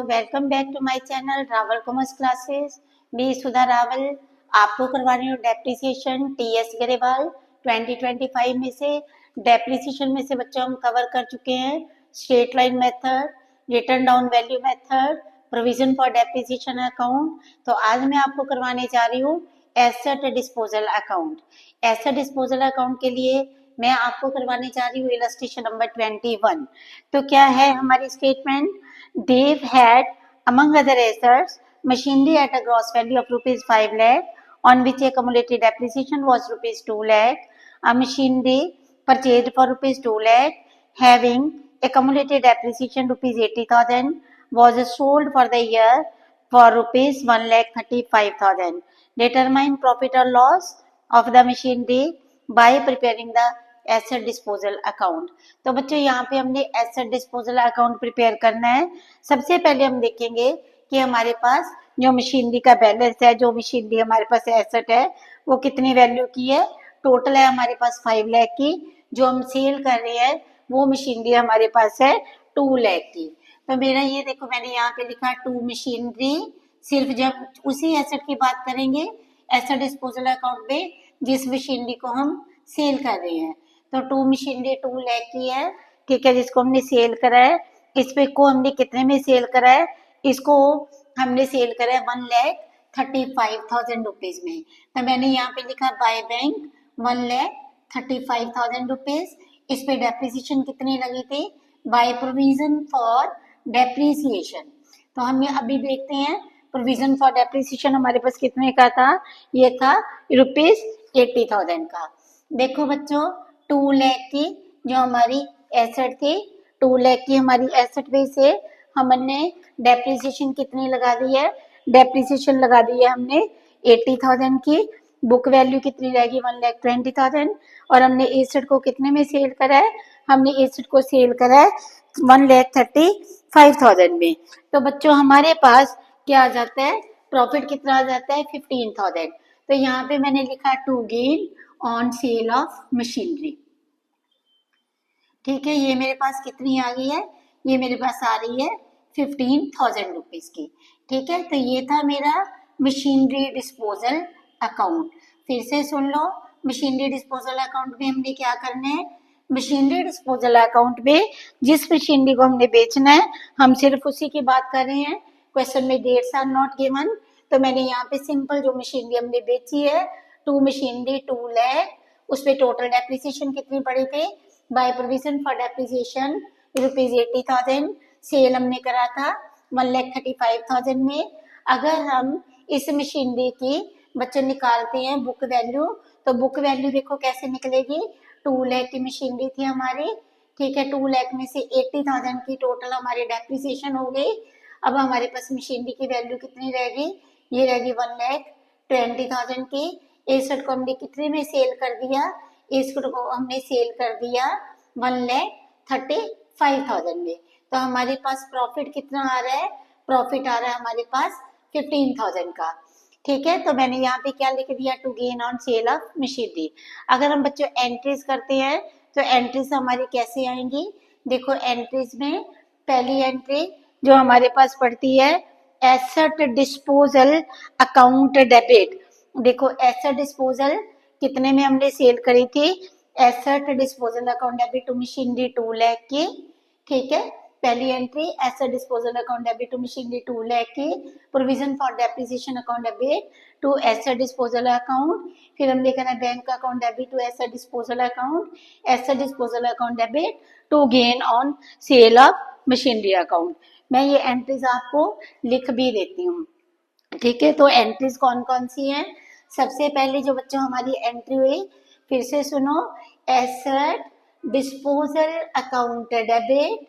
Welcome back to my channel Rawal commerce classes. मैं सुधा रावल आपको करवा रही हूँ डेप्रिसिएशन टीएस गरेवाल 2025 में से। डेप्रिसिएशन में से बच्चों हम कवर कर चुके हैं straight line method, return down value method, provision for depreciation account. तो आज मैं आपको करवाने जा रही हूँ asset disposal account. Asset disposal account के लिए मैं आपको करवाने जा रही हूँ इलस्ट्रेशन नंबर 21। तो क्या है हमारी statement? Dave had, among other assets, machinery at a gross value of rupees 5 lakh, on which accumulated depreciation was rupees 2 lakh. A machinery purchased for rupees 2 lakh, having accumulated depreciation rupees 80,000, was sold for the year for rupees 1 lakh 35,000. Determine profit or loss of the machinery by preparing the asset disposal account. तो बच्चों यहाँ पे हमने asset disposal account prepare करना है। सबसे पहले हम देखेंगे कि हमारे पास जो मशीनरी का बैलेंस है, जो मशीनरी हमारे पास एसेट है वो कितनी वैल्यू की है। टोटल है हमारे पास 5 लाख की। जो हम सेल कर रहे हैं वो मशीनरी हमारे पास है 2 लाख की। तो मेरा ये देखो, मैंने यहाँ पे लिखा 2 मशीनरी। सिर्फ जब उसी एसेट की बात करेंगे एसेट डिस्पोजल अकाउंट में जिस मशीनरी को हम सेल कर रहे हैं। तो 2 मशीनरी 2 लाख की है, ठीक है, जिसको हमने सेल करा है। इस पे को हमने कितने में सेल करा है? इसको हमने सेल करा है 1,35,000 रुपीज में। तो मैंने यहाँ पे लिखा बाय बैंक 1,35,000 रुपीज। इस पे डेप्रिसिएशन कितनी लगी थी? By provision for depreciation. तो हम अभी देखते हैं प्रोविजन फॉर डेप्रिसिएशन हमारे पास कितने का था। ये था रुपीज 80,000 का। देखो बच्चों, 2 लाख की जो हमारी एसेट थी, 2 लाख की हमारी एसेट में से हमने डेप्रिसिएशन कितनी लगा दी है? डेप्रिसिएशन लगा दी है हमने 80,000 की। बुक वैल्यू कितनी रहेगी? 1,20,000। और हमने एसेट को कितने में सेल करा है? हमने एसेट को सेल करा है 1,35,000 में। तो बच्चों हमारे पास क्या आ जाता है? प्रॉफिट कितना आ जाता है? 15,000। तो यहाँ पे मैंने लिखा to gain on sale of machinery. ठीक है, ये मेरे पास कितनी आ गई है? ये मेरे पास आ रही है 15,000 रुपीज की। ठीक है, तो ये था मेरा मशीनरी डिस्पोजल अकाउंट। फिर से सुन लो, मशीनरी डिस्पोजल अकाउंट में हमने क्या करना है? मशीनरी डिस्पोजल अकाउंट में जिस मशीनरी को हमने बेचना है हम सिर्फ उसी की बात कर रहे हैं। क्वेश्चन में डेट्स आर नॉट गिवन, तो मैंने यहाँ पे सिंपल जो मशीनरी हमने बेची है 2 मशीनरी 2 लाख, उस पे टोटल डेप्रिसिएशन कितनी पड़ी थी? By provision for depreciation rupees 80,000। Sale हमने करा था 1,35,000 में। अगर हम इस मशीनरी की बच्चे निकालते हैं बुक वैल्यू, तो बुक वैल्यू देखो कैसे निकलेगी। 2 लाख की मशीनरी थी हमारी, ठीक है, 2 लाख में से 80,000 की टोटल हमारी डेप्रिसिएशन हो गई। अब हमारे पास मशीनरी की वैल्यू कितनी रहेगी? ये रहेगी 1,20,000 की। एसेट को हमने कितने में सेल कर दिया? एसेट को हमने सेल कर दिया 1,35,000 में। तो हमारे पास प्रॉफिट कितना आ रहा है? प्रॉफिट आ रहा है हमारे पास 15,000 का। ठीक है, तो मैंने यहाँ पे क्या लिख दिया? To gain on sale of machinery. अगर हम बच्चों एंट्रीज करते हैं तो एंट्रीज हमारी कैसे आएंगी? देखो, एंट्रीज में पहली एंट्री जो हमारे पास पड़ती है एसेट डिस्पोजल अकाउंट डेबिट। देखो, एसेट डिस्पोजल कितने में हमने सेल करी थी? Asset disposal account debit to machinery 2 lakh की। ठीक है, पहली entry asset disposal account debit to machinery 2 lakh की। Provision for depreciation account debit to asset disposal account. फिर हम लेकर आए bank account debit to asset disposal account, asset disposal account debit to gain on sale of machinery account. मैं ये entries आपको लिख भी देती हूँ। ठीक है, तो एंट्रीज कौन कौन सी हैं? सबसे पहले जो बच्चों हमारी एंट्री हुई, फिर से सुनो, asset disposal account debit,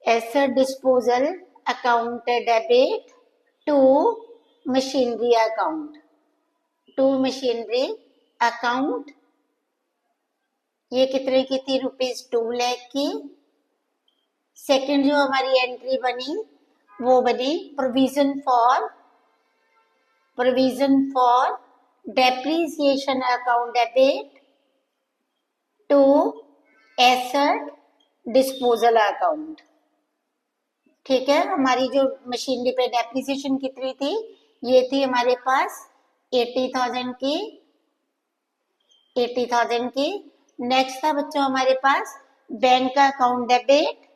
asset disposal account debit to machinery account, to machinery account. ये कितने की थी? रुपीज 2 लाख की। सेकंड जो हमारी एंट्री बनी वो बनी provision for depreciation account debit to asset disposal account. ठीक है। हमारी जो मशीनरी पे डेप्रिसिएशन कितनी थी, ये थी हमारे पास 80,000 की, 80,000 की। नेक्स्ट था बच्चों हमारे पास बैंक का account debit,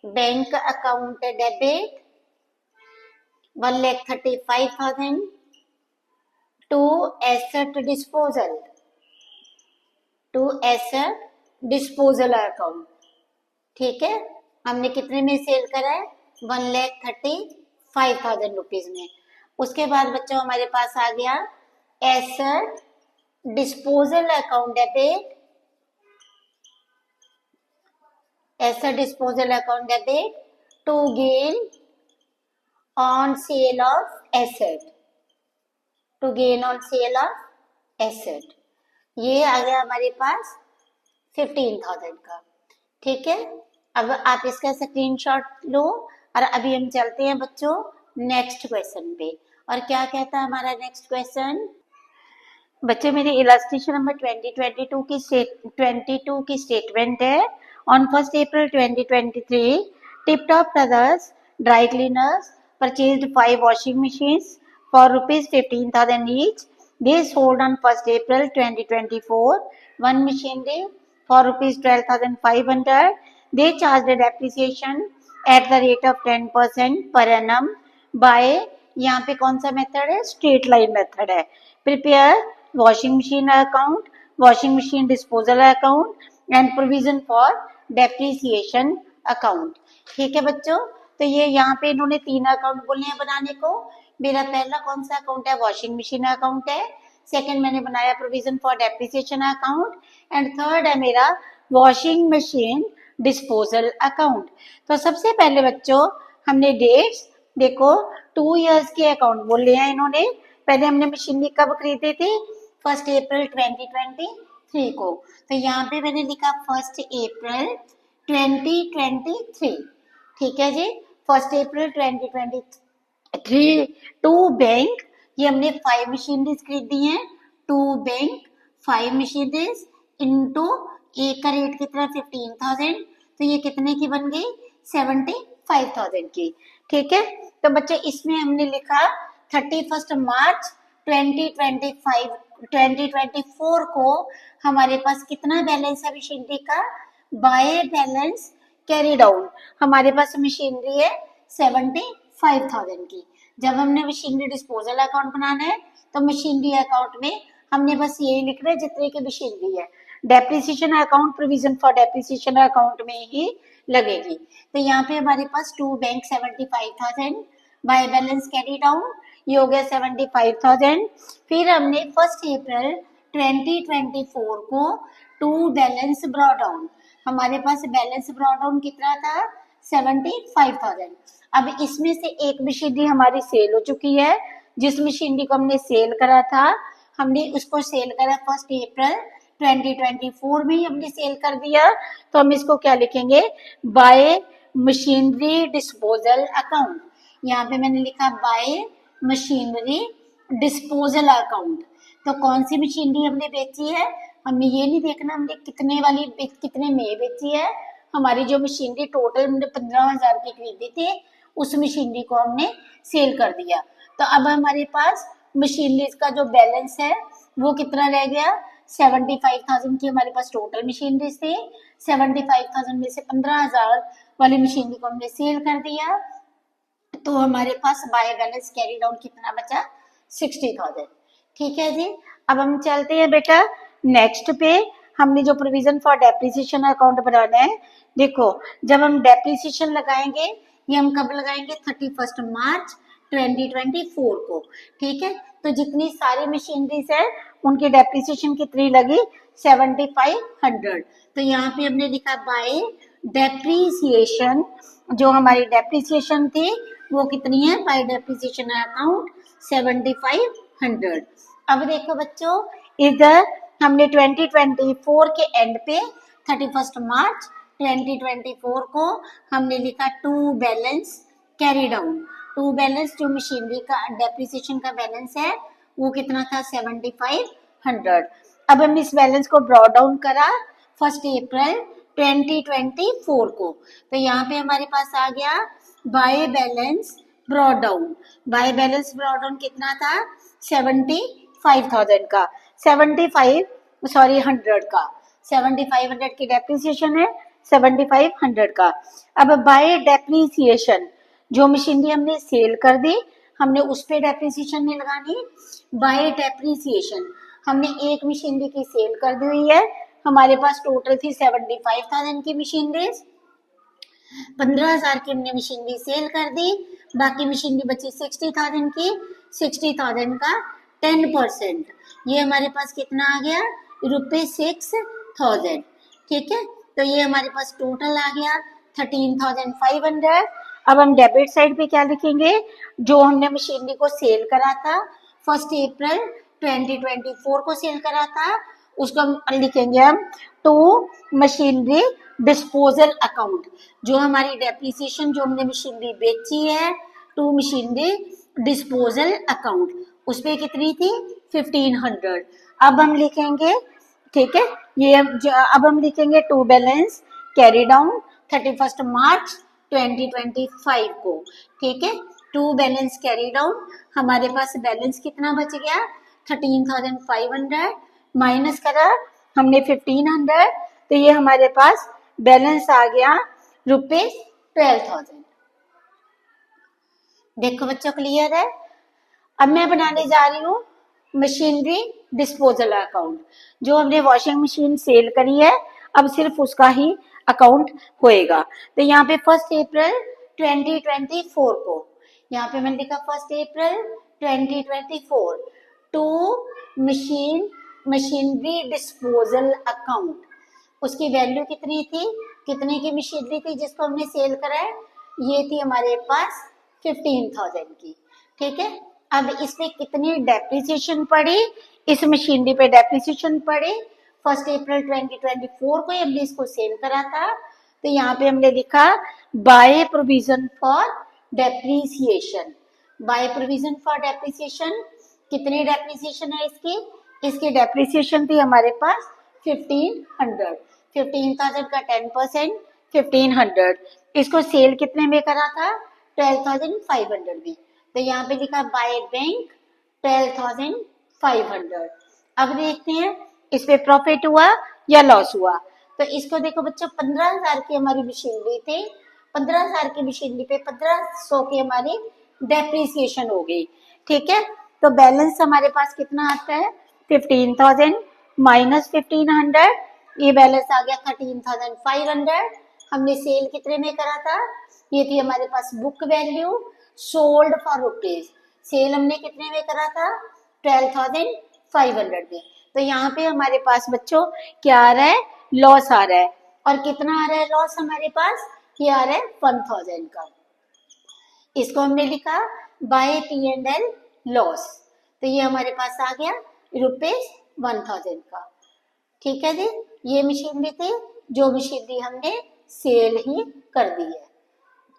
bank account debit 1,35,000 to asset disposal, to asset disposal account. ठीक है, हमने कितने में सेल करा है, 1,35,000 रुपीज में। उसके बाद बच्चों हमारे पास आ गया asset disposal account debit, asset disposal account debit to gain on sale of asset, to gain on sale of asset. ये आ गया हमारे पास 15,000 का। ठीक है, अब आप इसका स्क्रीनशॉट लो और अभी हम चलते हैं बच्चों नेक्स्ट क्वेश्चन पे। और क्या कहता है हमारा नेक्स्ट क्वेश्चन, बच्चे मेरी इलस्ट्रेशन नंबर 22 की स्टेटमेंट है। On 1 April 2023 tip top brothers dry cleaners purchased 5 washing machines for ₹15,000 each. They sold on 1 April 2024 one machinery for ₹12,500. They charged a depreciation at the rate of 10% per annum by, यहाँ पे कौन सा method है, straight line method है। Prepare washing machine account, washing machine disposal account and provision for depreciation account. ठीक है बच्चों, तो ये यहाँ पे इन्होंने 3 अकाउंट बोले हैं बनाने को। मेरा पहला कौन सा अकाउंट है, वॉशिंग मशीन अकाउंट है। सेकंड मैंने बनाया provision for depreciation account and third है मेरा वॉशिंग मशीन डिस्पोजल अकाउंट। तो सबसे पहले बच्चों हमने डेट्स देखो 2 इयर्स के अकाउंट बोले हैं इन्होंने। पहले हमने मशीनरी कब खरीदी थी, 1 अप्रैल 2023 को। तो यहाँ पे मैंने लिखा 1 अप्रैल 2023। ठीक है जी, 1 अप्रैल 2023 टू बैंक, ये हमने 5 मशीनरीज खरीदी हैं। टू बैंक 5 मशीनरीज इनटू एक का रेट कितना 15,000, तो ये कितने की बन गई 75,000 की। ठीक है, तो बच्चे इसमें हमने लिखा 31 मार्च 2024 को हमारे पास कितना बैलेंस है मशीनरी का, बाय बैलेंस कैरी डाउन हमारे पास मशीनरी है 75,000 की। जब हमने मशीनरी डिस्पोजल अकाउंट बनाना है तो मशीनरी अकाउंट में हमने बस यही लिखना है जितने की मशीनरी है। Depreciation account provision for depreciation account में ही लगेगी। तो यहाँ पे हमारे पास to bank 75,000 by balance carry down, ये हो गया 75,000। फिर हमने 1 अप्रैल 2024 को टू बैलेंस ब्रॉ डाउन, हमारे पास बैलेंस ब्रॉ डाउन कितना था 75,000। अब इसमें से एक मशीनरी हमारी सेल हो चुकी है, जिस मशीनरी को हमने सेल करा था हमने उसको सेल करा 1 अप्रैल 2024 में ही हमने सेल कर दिया। तो हम इसको क्या लिखेंगे, बाय मशीनरी डिस्पोजल अकाउंट। यहाँ पे मैंने लिखा बाय मशीनरी डिस्पोजल अकाउंट। तो कौन सी मशीनरी हमने बेची है, हमने ये नहीं देखना हमने कितने वाली कितने में बेची है। हमारी जो मशीनरी टोटल हमने 15,000 की खरीदी थी उस मशीनरी को हमने सेल कर दिया। तो अब हमारे पास मशीनरीज का जो बैलेंस है वो कितना रह गया, 75,000 की हमारे पास टोटल मशीनरीज थी। 75,000 में से 15,000 वाली मशीनरी को हमने सेल कर दिया। तो हमारे पास बाय बैलेंस कैरी डाउन कितना बचा 60,000। ठीक है जी, अब हम चलते हैं बेटा नेक्स्ट पे। हमने जो प्रोविजन फॉर डेप्रिसिएशन अकाउंट बनाना है, देखो जब हम डेप्रिसिएशन लगाएंगे ये हम कब लगाएंगे 31 मार्च 2024 को। ठीक है, तो जितनी सारी मशीनरीज है उनकी डेप्रिसिएशन कितनी लगी 7500। तो यहाँ पे हमने लिखा बाय डेप्रिसिएशन, जो हमारी डेप्रिसिएशन थी वो कितनी है, बाय डेप्रिसिएशन अकाउंट 7500। अब देखो बच्चों इधर हमने 2024 के एंड पे 31 मार्च 2024 को हमने लिखा to balance carry down. To balance जो मशीनरी का डेप्रिसिएशन का बैलेंस है वो कितना था 7500। अब हम इस बैलेंस को ब्रॉ डाउन करा 1 अप्रैल 2024 को। तो यहाँ पे हमारे पास आ गया by balance brought down. By balance brought down कितना था? 75,000 का, 100 का, 7500 की डेप्रिसिएशन है, 7500 का। अब बाय डेप्रिसिएशन, जो मशीनरी हमने सेल कर दी हमने उस पे डेप्रिसिएशन नहीं लगानी। बाय डेप्रिसिएशन हमने एक मशीनरी की सेल कर दी हुई है, हमारे पास टोटल थी 75,000 की मशीनरीज, 15,000 की हमने मशीनरी सेल कर दी, बाकी मशीनरी बची 60,000 की। 60,000 का 10%, ये हमारे पास कितना आ गया? ₹6,000। ठीक है, तो ये हमारे पास टोटल आ गया 13,500। अब हम डेबिट साइड पे क्या लिखेंगे? जो हमने मशीनरी को सेल करा था 1 अप्रैल 2024 को सेल करा था, उसको हम लिखेंगे हम टू मशीनरी डिस्पोजल अकाउंट। जो हमारी डेप्रिसिएशन जो हमने मशीनरी बेची है, टू मशीनरी डिस्पोजल अकाउंट, उस पे कितनी थी? 1500। अब हम लिखेंगे, ठीक है, ये अब हम लिखेंगे टू बैलेंस कैरी डाउन 31 मार्च 2025 को। ठीक है, टू बैलेंस कैरी डाउन, हमारे पास बैलेंस कितना बच गया? 13,500 माइनस करा हमने 1500, तो ये हमारे पास बैलेंस आ गया ₹12,000। देखो बच्चों, क्लियर है? अब मैं बनाने जा रही हूँ मशीनरी डिस्पोजल अकाउंट। जो हमने वॉशिंग मशीन सेल करी है, अब सिर्फ उसका ही अकाउंट होएगा। तो यहाँ पे 1 अप्रैल 2024 को, यहाँ पे मैंने लिखा 1 April 2024 to machinery disposal account. उसकी वैल्यू कितनी थी? कितने की मशीनरी थी जिसको हमने सेल करा है? ये थी हमारे पास 15,000 की। ठीक है, अब इसमें कितनी डेप्रिसिएशन पड़ी? इस मशीनरी पे डेप्रिसिएशन पड़ी 1 अप्रैल 2024 को हमने इसको सेल करा था, तो यहाँ पे हमने लिखा bye provision for depreciation. Bye provision for depreciation, कितनी डेप्रिसिएशन है इसकी? इसकी डेप्रिसिएशन थी हमारे पास 1500। 15,000 का 10%, 1500। इसको सेल कितने में करा था? 12,500 में। तो यहाँ पे लिखा बाय बैंक 12,500। अब देखते हैं इस पे प्रॉफिट हुआ या लॉस हुआ। तो इसको देखो बच्चों, 15,000 की हमारी मशीनरी थी, 15,000 की मशीनरी पे 1500 की हमारी डेप्रिसिएशन हो गई। ठीक है, तो बैलेंस हमारे पास कितना आता है? 15,000 माइनस 1500, ये बैलेंस आ गया 13,500। हमने सेल कितने में करा था? ये थी हमारे पास book value, sold for rupees. Sale हमने कितने में करा था? 12,500 में। तो यहाँ पे हमारे पास बच्चों क्या आ रहा है? लॉस आ रहा है। और कितना आ रहा है लॉस हमारे पास? ये आ रहा है 1,000 का। इसको हमने लिखा बाय P&L लॉस, तो ये हमारे पास आ गया ₹1,000 का। ठीक है जी, ये मशीनरी थी जो मशीनरी हमने सेल ही कर दी है।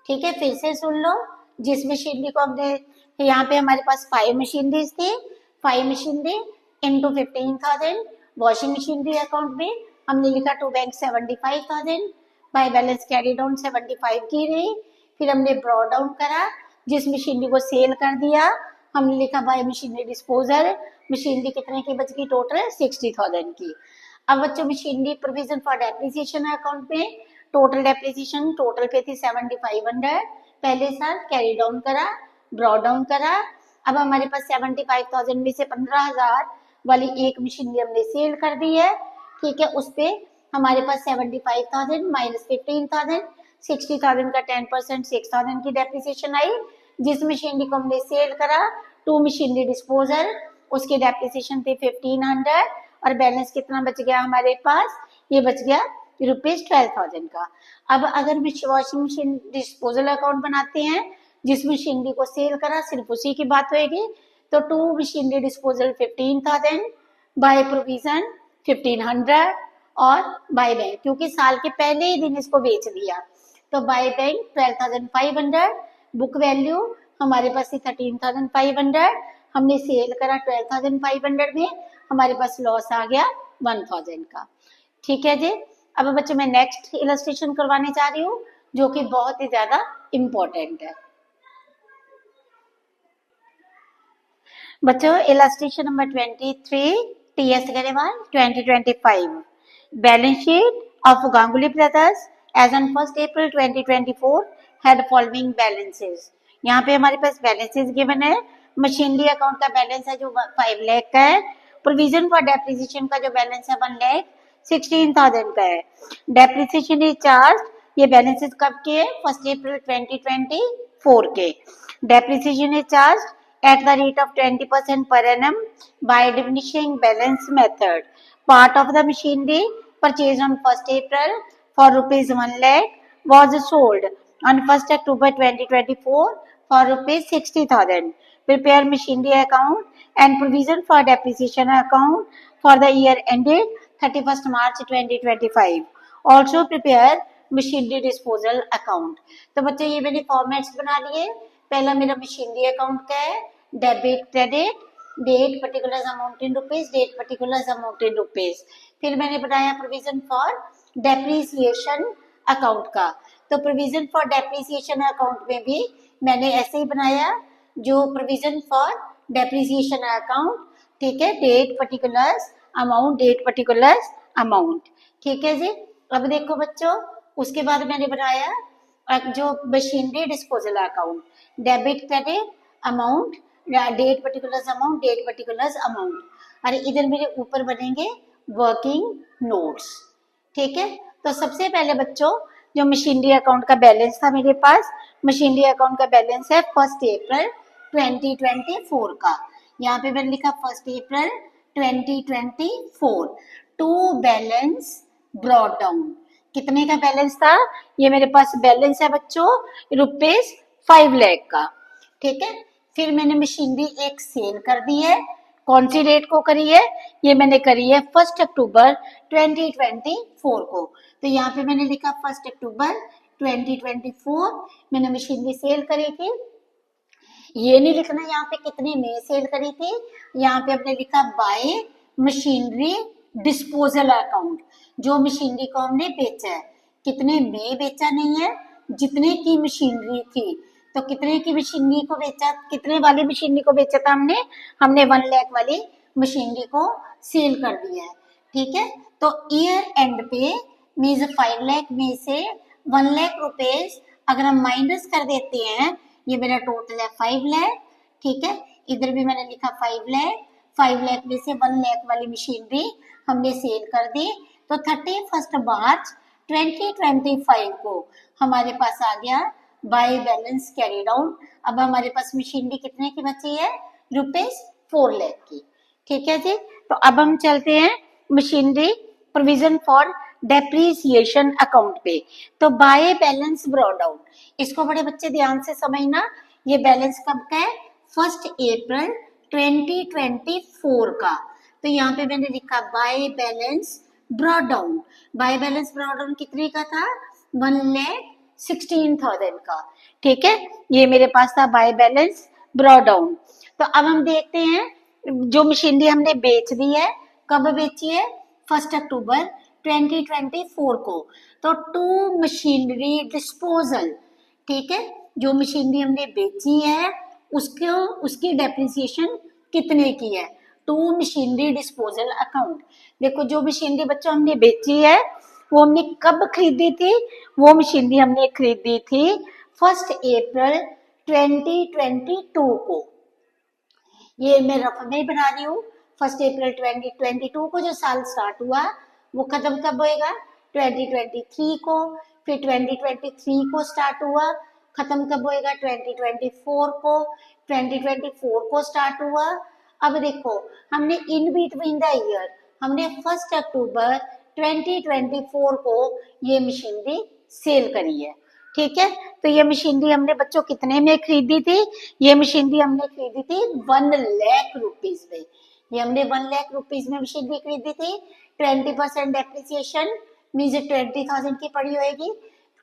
ठीक है, फिर से सुन लो, जिस मशीनरी को हमने, यहाँ पे हमारे पास 5 मशीनरीज थी, 5 machinery into 15,000। Washing machinery account में हमने लिखा to bank 75,000, by balance carry down 75 की रही। फिर हमने ब्रॉ डाउन करा, जिस मशीनरी को सेल कर दिया हमने लिखा बाय मशीनरी डिस्पोजल। मशीनरी कितने की बच गई? टोटल 60,000 की। अब बच्चों machinery provision for depreciation account में टोटल डेप्रिसिएशन टोटल पे थी 7500, पहले साल कैरी डाउन करा, ब्रॉ डाउन करा। अब हमारे पास 75,000 में से 15,000 वाली एक मशीनरी हमने सेल कर दी है। ठीक है, उस पे हमारे पास 75,000 माइनस 15,000, 60,000 का 10%, 6,000 की डेप्रिसिएशन आई। जिस मशीनरी को हमने सेल करा, टू मशीनरी डिस्पोजल, उसकी डेप्रिसिएशन थी 1500 और बैलेंस कितना बच गया हमारे पास? ये बच गया ₹12,000 का। अब अगर वॉशिंग मशीन डिस्पोजल अकाउंट बनाते हैं, जिस मशीनरी को सेल करा सिर्फ उसी की बात होगी, तो to machinery disposal 15,000, by provision 1500 और बाय बैंक, क्योंकि साल के पहले ही दिन इसको बेच दिया, तो बाय बैंक 12,500। बुक वैल्यू हमारे पास 13,500, हमने सेल करा 12,500 में, हमारे पास लॉस आ गया 1,000 का। ठीक है जी, अब बच्चों मैं नेक्स्ट इलस्ट्रेशन करवाने जा रही हूँ जो कि बहुत ही ज्यादा इम्पोर्टेंट है। बच्चों illustration number 23 TS Grewal 2025 balance sheet of Ganguly brothers as on 1 April 2024 had following balances. यहाँ पे हमारे पास बैलेंसेस गिवन है। मशीनरी अकाउंट का बैलेंस है जो 5 लाख का है। प्रोविजन फॉर डेप्रिसिएशन का जो बैलेंस है 1,16,000 का है। डेप्रिसिएशन इज चार्ज, ये बैलेंसेस कब के है? 1 अप्रैल 2024 के। Depreciation is charge at the rate of 20% per annum by diminishing balance method. Part of the machinery purchased on 1st April for rupees 1 lakh was sold on 1st October 2024 for rupees 60,000. Prepare machinery account and provision for depreciation account for the year ended 31st March 2025. Also prepare machinery disposal account. तो बच्चे ये मैंने formats बना लिए। पहला मेरा machinery account का है, debit credit, date particular amount in rupees, date particular amount in rupees. फिर मैंने बनाया प्रोविजन फॉर डेप्रिसिएशन अकाउंट का। तो प्रोविजन फॉर डेप्रिसिएशन अकाउंट में भी मैंने ऐसे ही बनाया जो प्रोविजन फॉर डेप्रिसिएशन अकाउंट, ठीक है, date particulars amount, date particulars amount, ठीक है जी। अब देखो बच्चों, उसके बाद मैंने बनाया जो machinery disposal account, debit credit amount, date particulars amount, date particulars amount. अरे इधर मेरे ऊपर बनेंगे वर्किंग नोट्स, ठीक है। तो सबसे पहले बच्चों जो मशीनरी अकाउंट का बैलेंस था मेरे पास, मशीनरी अकाउंट का बैलेंस है 1 अप्रैल 2024 का। यहाँ पे मैंने लिखा 1 April 2024 to balance brought down. कितने का बैलेंस था? ये मेरे पास बैलेंस है बच्चों रुपीज 5 लाख का, ठीक है। फिर मैंने मशीनरी एक सेल कर दी है। कौन सी डेट को करी है? ये मैंने करी है 1 अक्टूबर 2024 को। तो यहाँ पे मैंने लिखा 1 अक्टूबर 2024 मैंने मशीनरी सेल करी थी। ये नहीं लिखना यहाँ पे कितने में सेल करी थी, यहाँ पे हमने लिखा बाय मशीनरी डिस्पोजल अकाउंट, जो मशीनरी को हमने बेचा है। कितने में बेचा नहीं है, जितने की मशीनरी थी। तो कितने की मशीनरी को बेचा, कितने वाली मशीनरी को बेचा था हमने 1 लाख वाली मशीनरी को सेल कर दिया है, ठीक है। तो ईयर एंड पे मीन्स 5 लाख में से 1 लाख रुपीज अगर हम माइनस कर देते हैं, ये मेरा टोटल है 5 लाख, ठीक है। इधर भी मैंने लिखा 5 लाख, 5 लाख में से 1 लाख वाली मशीनरी हमने सेल कर दी। तो 31 मार्च 2025 को हमारे पास आ गया बाय बैलेंस कैरी डाउन। अब हमारे पास मशीनरी कितने की बची है? रुपीज 4 लाख की, ठीक है जी। तो अब हम चलते हैं machinery provision for depreciation account पे। तो बाय बैलेंस ब्रॉट डाउन, इसको बड़े बच्चे ध्यान से समझना। ये बैलेंस कब का है? 1 अप्रैल 2024 का। तो यहाँ पे मैंने लिखा by balance brought down. By balance brought down कितने का था? 1,16,000 का, ठीक है। ये मेरे पास था बाय बैलेंस ब्रॉट डाउन। तो अब हम देखते हैं जो मशीनरी हमने बेच दी है, कब बेची है? 1 अक्टूबर 2024 को। तो टू मशीनरी डिस्पोजल, ठीक है, जो मशीनरी हमने बेची है उसको उसकी डेप्रिसिएशन कितने की है? To machinery disposal account. देखो जो मशीनरी बच्चों हमने बेची है वो हमने कब खरीदी थी? वो मशीनरी हमने खरीदी थी 1 अप्रैल 2022 को। ये मैं रफ में बना रही हूँ। 1 अप्रैल 2022 को जो साल स्टार्ट हुआ वो खत्म कब होएगा? 2023 को। फिर 2023 को स्टार्ट हुआ, खत्म कब होएगा? 2024 को। 2024 को स्टार्ट हुआ। अब देखो हमने इन बिटवीन द ईयर हमने 1 अक्टूबर 2024 को ये मशीनरी सेल करी है, ठीक है। तो ये मशीनरी हमने बच्चों कितने में खरीदी थी? ये मशीनरी हमने खरीदी थी 1 लाख रुपीज में। ये हमने 1 लाख रुपीज में मशीनरी खरीदी थी। 20% डेप्रिसिएशन मीन्स 20,000 की पड़ी होगी।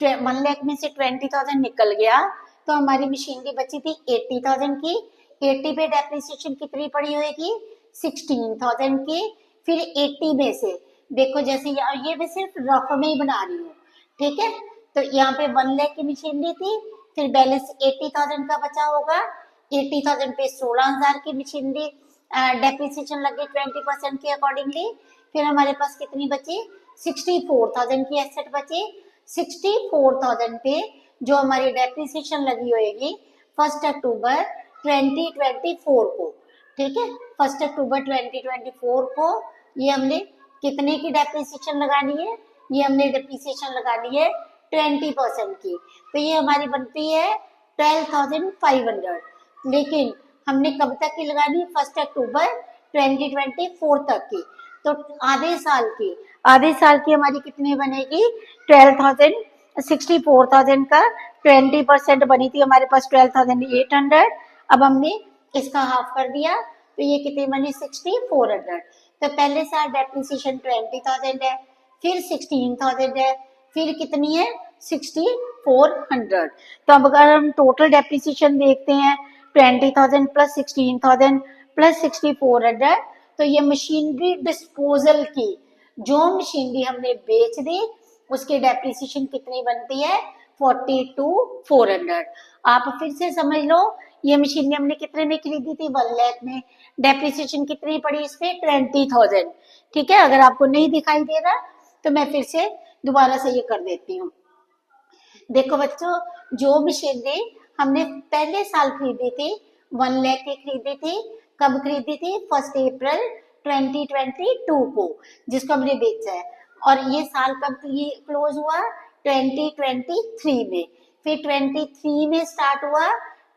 1 लाख में से 20,000 निकल गया तो हमारी मशीनरी बची थी 80,000 की। 80 पे डेप्रिसिएशन कितनी पड़ी होगी? 16,000 की। फिर 80 में से देखो जैसे ये मैं सिर्फ रफ में ही बना रही हूँ, ठीक है। तो यहाँ पे 1 लाख की मशीनरी थी, फिर बैलेंस 80,000 का बचा होगा, 80,000 पे 16,000 की मशीनरी डेप्रिसिएशन लगे 20% के अकॉर्डिंगली। फिर हमारे पास कितनी बची, 64,000 की एसेट बची। 64,000 पे जो हमारी डेप्रिसिएशन लगी होगी 1 अक्टूबर 2024 को, ठीक है, 1 अक्टूबर 2024 को ये हमने कितने की डेप्रिसिएशन लगानी है, ये हमने डेप्रिसिएशन लगानी है 20% की। तो ये हमारी बनती है 12,500, लेकिन हमने कब तक की लगानी है, 1 अक्टूबर 2024 तक की। तो आधे साल की हमारी कितनी बनेगी, 12,000, 64,000 का 20% बनी थी हमारे पास 12,800। अब हमने इसका हाफ कर दिया तो ये कितनी बनी, 6,400। तो पहले साल डेप्रिसिएशन 20,000 है, फिर 16,000 है, फिर कितनी है, 6,400। तो अब अगर हम टोटल डेप्रिसिएशन देखते हैं 20,000 प्लस 16,000 प्लस 6,400, तो ये मशीनरी डिस्पोजल की जो मशीनरी हमने बेच दी उसकी डेप्रिसिएशन कितनी बनती है, 42,400। आप फिर से समझ लो, ये मशीनरी हमने कितने में खरीदी थी, 1 लाख में, डेप्रिसिएशन कितनी पड़ी इस पे, 20,000, ठीक है। अगर आपको नहीं दिखाई दे रहा तो मैं फिर से दोबारा से ये कर देती हूँ। देखो बच्चों, जो मशीनरी हमने पहले साल खरीदी थी 1 लाख की खरीदी थी, कब खरीदी थी, 1 अप्रैल 2022 को, जिसको हमने बेचा है। और ये साल कब क्लोज हुआ, 2023 में। फिर 23 में स्टार्ट हुआ,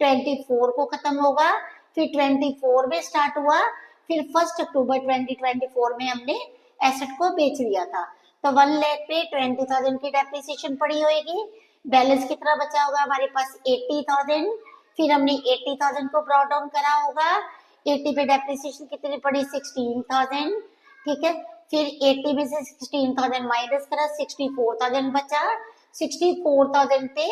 24 को खत्म होगा, फिर 24 में स्टार्ट हुआ, फिर 1 अक्टूबर 2024 में हमने एसेट को बेच लिया था। तो 1 लाख पे 20,000 की डेप्रिसिएशन पड़ी होगी, बैलेंस कितना बचा होगा हमारे पास, 80,000। फिर हमने 80,000 को ब्रॉट डाउन करा होगा, 80 पे डेप्रिसिएशन कितनी पड़ी, 16,000, ठीक है। फिर 80 में से 16,000 माइनस करा, 64,000 बचा। 64,000 पे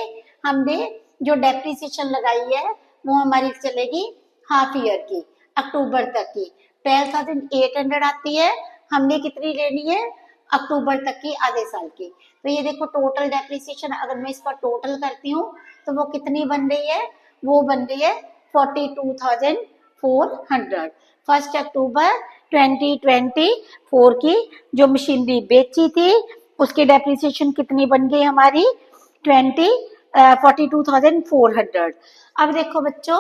हमने जो डेप्रिसिएशन लगाई है वो हमारी चलेगी हाफ ईयर की, अक्टूबर तक की, 12,800 आती है। हमने कितनी लेनी है, अक्टूबर तक की, आधे साल की। तो ये देखो टोटल डेप्रिसिएशन अगर मैं इसका टोटल करती हूँ तो वो कितनी बन रही है, वो बन रही है 42,400। 1 अक्टूबर 2024 की जो मशीनरी बेची थी उसकी डेप्रिसिएशन कितनी बन गई हमारी, 42,400। अब देखो बच्चों,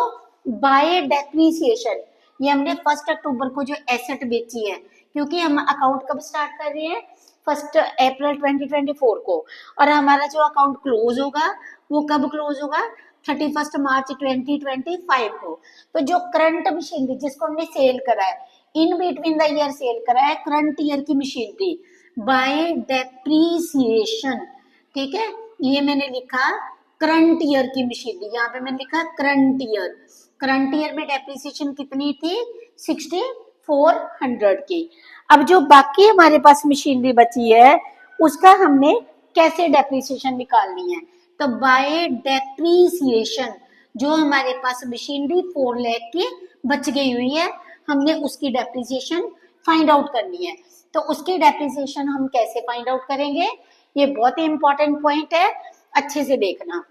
बाय डेप्रिसिएशन ये हमने 1 अक्टूबर को जो एसेट बेची है, क्योंकि हम अकाउंट कब स्टार्ट कर रहे हैं, 1 अप्रैल 2024 को, और हमारा जो अकाउंट क्लोज होगा वो कब क्लोज होगा, 31 मार्च 2025 को। तो जो करंट मशीनरी जिसको हमने सेल करा है, in between the year cell करा है करंट ईयर की मशीनरी बाय डेप्रीसिएशन, ठीक है। ये मैंने लिखा करंट ईयर की मशीनरी, यहाँ पे मैंने लिखा करंट ईयर। करंट ईयर में डेप्रीसिएशन कितनी थी, 6,400 की। अब जो बाकी हमारे पास मशीनरी बची है उसका हमने कैसे डेप्रीसिएशन निकालनी है, तो बाय डेप्रीसिएशन जो हमारे पास मशीनरी 4 लाख की बच गई हुई है, हमने उसकी डेप्रीसिएशन फाइंड आउट करनी है। तो उसकी डेप्रीसिएशन हम कैसे फाइंड आउट करेंगे, ये बहुत ही इंपॉर्टेंट पॉइंट है, अच्छे से देखना।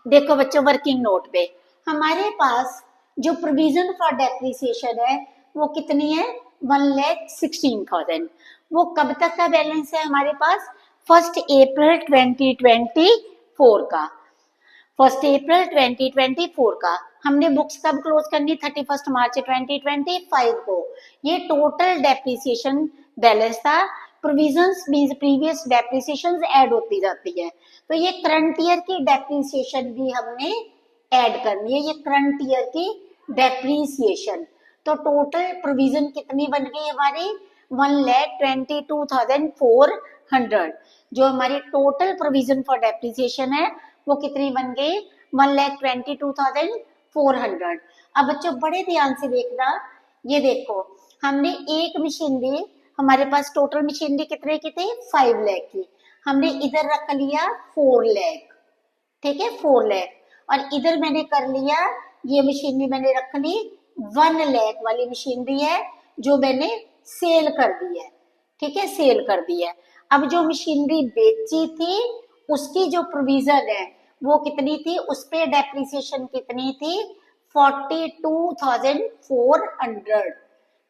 देखो बच्चों, वर्किंग नोट पे हमारे पास जो प्रोविजन फॉर डेप्रीसिएशन है वो कितनी है, 1,16,000। वो कब तक का बैलेंस है हमारे पास, 1 अप्रैल 2024 का, 1 अप्रैल 2024 का। हमने बुक्स कब क्लोज करनी, 31 मार्च 2025 को। ये टोटल डेप्रिसिएशन बैलेंस था। Provisions means previous depreciations add होती जाती है, तो ये करंट ईयर की डेप्रिसिएशन भी हमने ऐड करनी है, ये करंट ईयर की डेप्रिसिएशन। तो टोटल प्रोविजन कितनी बन गई हमारी, 1,22,400। जो हमारी टोटल प्रोविजन फॉर डेप्रिसिएशन है वो कितनी बन गई, 1,22,400। अब बच्चों बड़े ध्यान से देखना, ये देखो हमने एक मशीनरी, हमारे पास टोटल मशीनरी कितने की थी, 5 लाख की, हमने इधर रख लिया 4 लाख, ठीक है, 4 लाख। और इधर मैंने कर लिया, ये मशीनरी मैंने रख ली 1 लाख वाली मशीनरी है जो मैंने सेल कर दी है, ठीक है, सेल कर दी है। अब जो मशीनरी बेची थी उसकी जो प्रोविजन है वो कितनी थी, उस पे डेप्रिसिएशन कितनी थी, 42,400,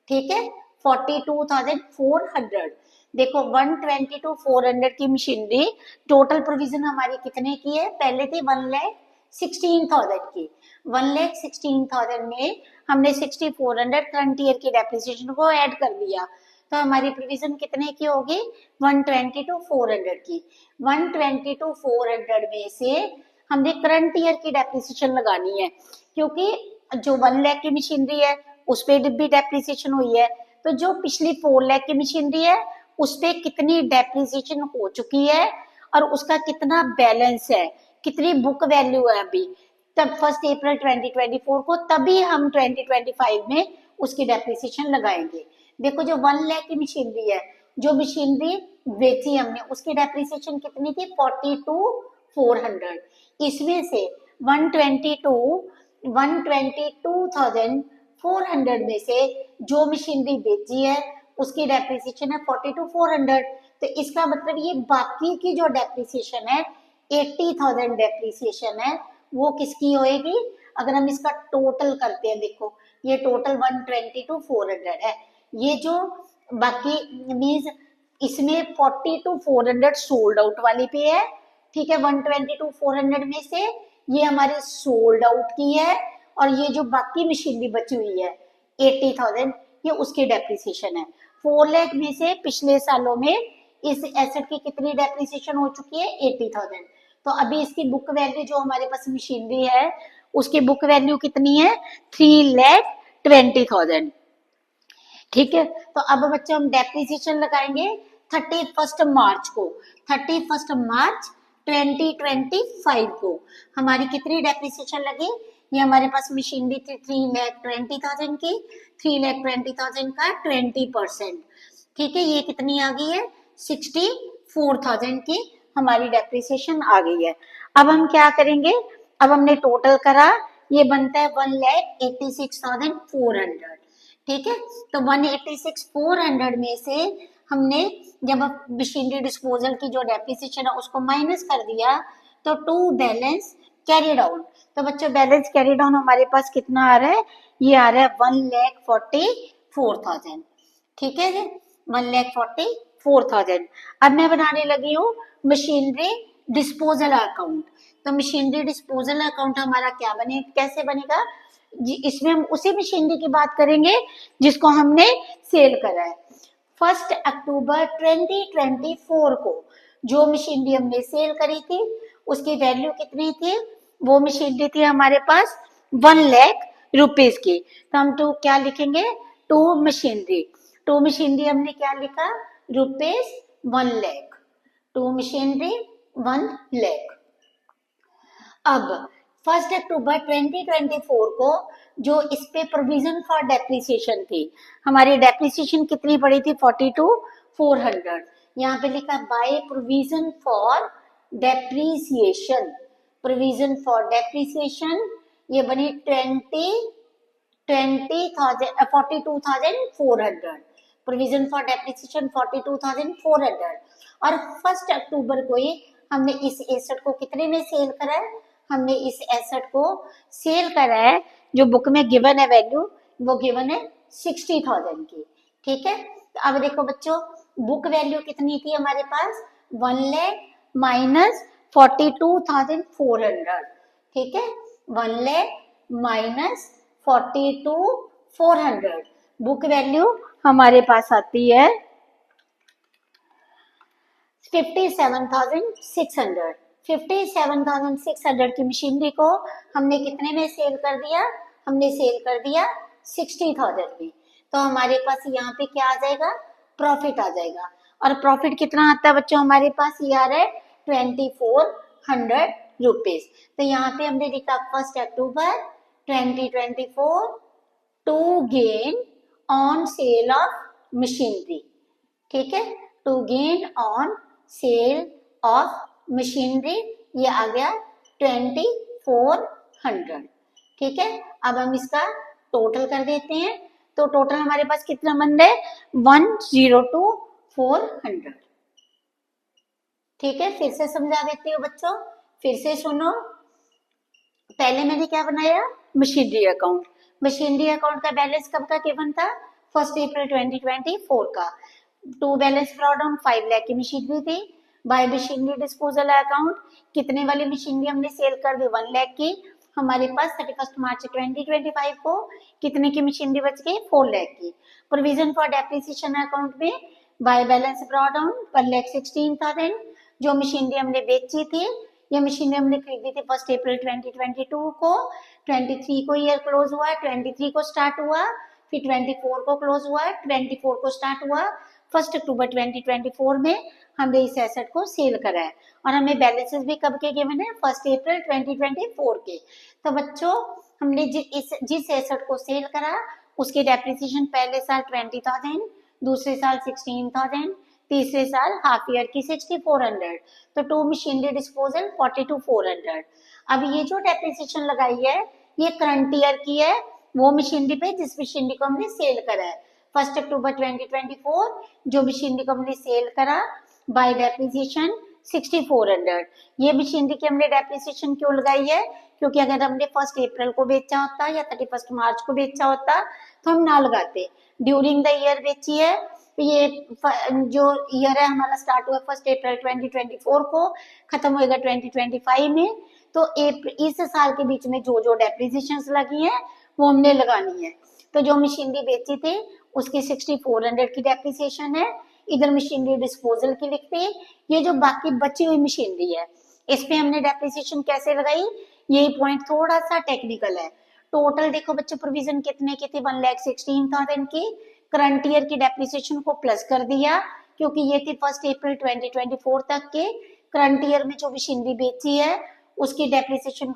ठीक है, 42,400। देखो 122,400 की मशीनरी, टोटल प्रोविजन हमारी कितने की है, पहले थी 1,16,000 की, 1,16,000 में हमने 6,400 करंट ईयर की डेप्रिसिएशन को ऐड कर दिया, तो हमारी प्रोविजन कितने की होगी, 122,400 की। 122,400 में से हमने करंट ईयर की डेप्रिसिएशन लगानी है, क्योंकि जो 1 लाख की मशीनरी है उस पे भी डेप्रिसिएशन हुई है, तो जो पिछली 4 लाख की मशीनरी है उस पे कितनी डेप्रिसिएशन हो चुकी है और उसका कितना बैलेंस है, कितनी बुक वैल्यू है अभी, तब 1 अप्रैल 2024 को, तभी हम 2025 में उसकी डेप्रिसिएशन लगाएंगे। देखो जो 1 लाख की मशीनरी है, जो मशीनरी बेची हमने उसकी डेप्रिसिएशन कितनी थी, 42,400, इसमें से 122,400 में से जो मशीनरी बेची है उसकी डेप्रिसिएशन है 42,400, तो इसका मतलब ये बाकी की जो डेप्रिसिएशन है 80,000 डेप्रिसिएशन है वो किसकी होएगी, अगर हम इसका टोटल करते हैं, देखो ये टोटल 122,400 है, ये जो बाकी मीन्स इसमें 42,400 सोल्ड आउट वाली पे है, ठीक है, 122,400 में से ये हमारी सोल्ड आउट की है, और ये जो बाकी मशीनरी बची हुई है 80,000 ये उसकी डेप्रिसिएशन है। 4 लाख में से पिछले सालों में इस एसेट की कितनी डेप्रिसिएशन हो चुकी है, 80,000, तो अभी इसकी बुक वैल्यू जो हमारे पास मशीनरी है उसकी बुक वैल्यू कितनी है, 3,20,000, ठीक है। तो अब बच्चों हम डेप्रिसिएशन लगाएंगे 31 मार्च को, 31 मार्च 2025 को हमारी कितनी डेप्रिसिएशन लगी, ये हमारे पास मशीनरी थी 3,20,000 की, 3,20,000 का 20%, ठीक है, ये कितनी आ गई है, 64,000 की हमारी डेप्रिसिएशन आ गई है। अब हम क्या करेंगे, अब हमने टोटल करा, ये बनता है 1,86,400, ठीक है, तो 1,86,400 में से हमने जब मशीनरी डिस्पोजल की जो डेप्रिसिएशन है उसको माइनस कर दिया, तो टू बैलेंस कैरी डाउन, तो बच्चों बैलेंस कैरी डाउन हमारे पास कितना आ रहा है, ये आ रहा है 1,44,000, ठीक है, 1,44,000। अब मैं बनाने लगी हूँ मशीनरी डिस्पोजल अकाउंट, तो मशीनरी डिस्पोजल अकाउंट हमारा क्या बने, कैसे बनेगा जी, इसमें हम उसी मशीनरी की बात करेंगे जिसको हमने सेल करा है। 1 अक्टूबर 2024 को जो मशीनरी हमने सेल करी थी उसकी वैल्यू कितनी थी, वो मशीनरी थी हमारे पास 1 लाख रुपीस की, तो हम टू क्या लिखेंगे, टू मशीनरी हमने क्या लिखा, rupees 1 lakh, to machinery 1 lakh. अब 1 अक्टूबर 2024 को जो इस पे प्रोविजन फॉर डेप्रिसिएशन थी, हमारी डेप्रिसिएशन कितनी पड़ी थी, 42,400, यहाँ पे लिखा bye provision for depreciation, provision for depreciation ये बनी 42,400, प्रोविजन फॉर डेप्रिसिएशन 42,400, और 1 अक्टूबर को ही हमने इस एसेट को कितने में सेल करा है, हमने इस एसेट को सेल करा है, जो बुक में गिवन है वैल्यू वो गिवन है 60,000 की, ठीक है। तो अब देखो बच्चों बुक वैल्यू कितनी थी हमारे पास, 1 लाख माइनस 42,400, ठीक है, 1 लाख माइनस 42,400, बुक वैल्यू हमारे पास आती है 57,600, 57,600 की मशीनरी को हमने कितने में सेल कर दिया, हमने सेल कर दिया 60,000 में, तो हमारे पास यहाँ पे क्या आ जाएगा, प्रॉफिट आ जाएगा, और प्रॉफिट कितना आता है बच्चों हमारे पास, ये आ रहा है 2,400 रुपीज, तो यहाँ पे हमने लिखा 1 अक्टूबर 2024 to gain on sale of machinery, ठीक है, to gain on sale of machinery, ये आ गया 2,400, ठीक है। अब हम इसका टोटल कर देते हैं, तो टोटल हमारे पास कितना बन रहा है, 400। ठीक है, फिर से समझा देती हूँ बच्चों, फिर से सुनो। पहले मैंने क्या बनाया, मशीनरी अकाउंट। मशीनरी अकाउंट का बैलेंस कब का गिवन था, 1 अप्रैल 2024 का। टू बैलेंस ड्रॉडाउन 5 लाख की मशीनरी थी। बाय मशीनरी डिस्पोजल अकाउंट, कितने वाली मशीनरी हमने सेल कर दी, 1 लाख की। हमारे पास 31 मार्च 2025 को कितने की मशीनरी बच गई, 4 लाख की। प्रोविजन फॉर डेप्रिसिएशन अकाउंट में बाय बैलेंस ड्रॉडाउन 1,16,000, जो मशीनरी हमने बेची थी, ये मशीनरी हमने खरीदी थी 1 अप्रैल 2022 को। 23 को ईयर क्लोज हुआ, 23 को स्टार्ट हुआ, फिर 24 को क्लोज हुआ, 24 को स्टार्ट हुआ। 1 अक्टूबर 2024 में हमने इस एसेट को सेल करा है, और हमें बैलेंसेस भी कब के गिवन है, 1 अप्रैल 2024 के। तो बच्चों, हमने जिस एसेट को सेल करा उसकी डेप्रिसिएशन पहले साल 20,000, दूसरे साल 16,000, तीसरे साल हाफ ईयर की 6,400। तो टू मशीनरी डिस्पोजल 42,400। अब ये जो डेप्रिसिएशन लगाई है ये करंट ईयर की है, वो मशीनरी पे जिस मशीनरी को हमने सेल करा है। 1 अक्टूबर 2024 जो मशीनरी को हमने सेल करा बाय डेप्रिसिएशन 6,400। ये मशीनरी की हमने डेप्रिसिएशन क्यों लगाई है, क्योंकि अगर हमने 1 अप्रैल को बेचा होता या 31 मार्च को बेचा होता तो हम ना लगाते। ड्यूरिंग द ईयर बेची है, ये जो ईयर है हमारा स्टार्ट हुआ 1 अप्रैल 2024 को, खत्म होएगा 2025 में। तो इस साल के बीच में जो जो डेप्रिसिएशंस लगी हैं वो हमने लगानी है। तो जो मशीनरी बेची थी उसकी 6,400 की डेप्रिसिएशन है, इधर मशीनरी डिस्पोजल की लिखते हैं। ये जो बाकी बची हुई मशीनरी है इस पे हमने डेप्रिसिएशन कैसे लगाई, यही पॉइंट थोड़ा सा टेक्निकल है। टोटल देखो बच्चों, प्रोविजन कितने की थी, 1,16,000 की। करंट ईयर की डेप्रिसिएशन को प्लस कर दिया क्योंकि ये थी 1 अप्रैल 2024 तक के। करंट ईयर में जो मशीनरी बेची है उसकी डेप्रिसिएशन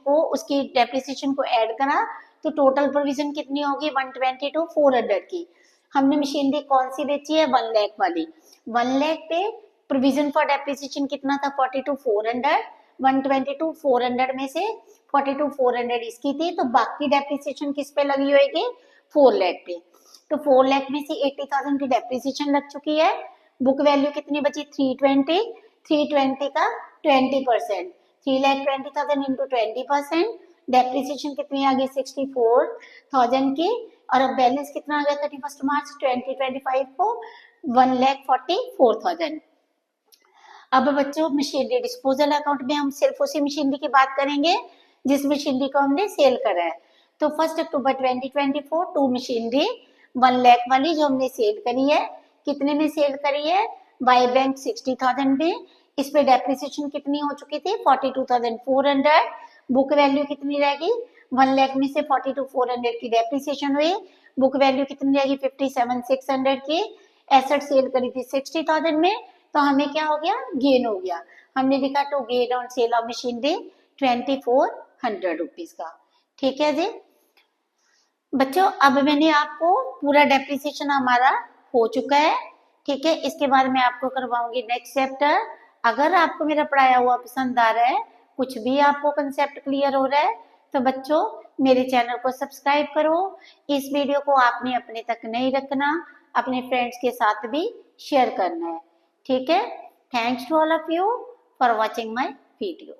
को ऐड करा तो टोटल प्रोविजन कितनी होगी, 122,400 की। हमने मशीनरी कौन सी बेची है, 1 लाख वाली। 1 लाख पे प्रोविजन फॉर डेप्रिसिएशन कितना था, 42,400। 122,400 में से 42,400 इसकी थी, तो बाकी डेप्रिसिएशन किस पे लगी होगी, 4 लाख पे। तो 4 लाख में से 80,000 की डेप्रिसिएशन लग चुकी है। बुक वैल्यू कितनी बची, 320। 320 का 20%, 3,20,000 इंटू 20%। डेप्रिसिएशन कितनी आ गई, 64,000 की। और अब बैलेंस कितना आ गया 31 मार्च 2025 को, 1,44,000। अब बच्चों, मशीनरी डिस्पोजल अकाउंट में हम सिर्फ उसी मशीनरी की बात करेंगे जिस मशीनरी को हमने सेल करा है। तो 1 अक्टूबर 2024 टू मशीनरी 1 लाख वाली जो हमने सेल करी है, कितने में सेल करी है, बाय बैंक 60,000 में। इस पे डेप्रिसिएशन कितनी हो चुकी थी, 42,400। बुक वैल्यू कितनी रहेगी, 1 लाख में से 42,400 की डेप्रिसिएशन हुई, बुक वैल्यू कितनी रहेगी, 57,600 की। एसेट सेल करी थी 60,000 में, तो हमें क्या हो गया, गेन हो गया। हमने लिखा to gain on sale of machinery 2,400 rupees का। ठीक है जी बच्चों, अब मैंने आपको पूरा डेप्रिसिएशन हमारा हो चुका है। ठीक है, इसके बाद मैं आपको करवाऊंगी नेक्स्ट चैप्टर। अगर आपको मेरा पढ़ाया हुआ पसंद आ रहा है, कुछ भी आपको कंसेप्ट क्लियर हो रहा है, तो बच्चों मेरे चैनल को सब्सक्राइब करो। इस वीडियो को आपने अपने तक नहीं रखना, अपने फ्रेंड्स के साथ भी शेयर करना है। ठीक है, thanks to all of you for watching my video.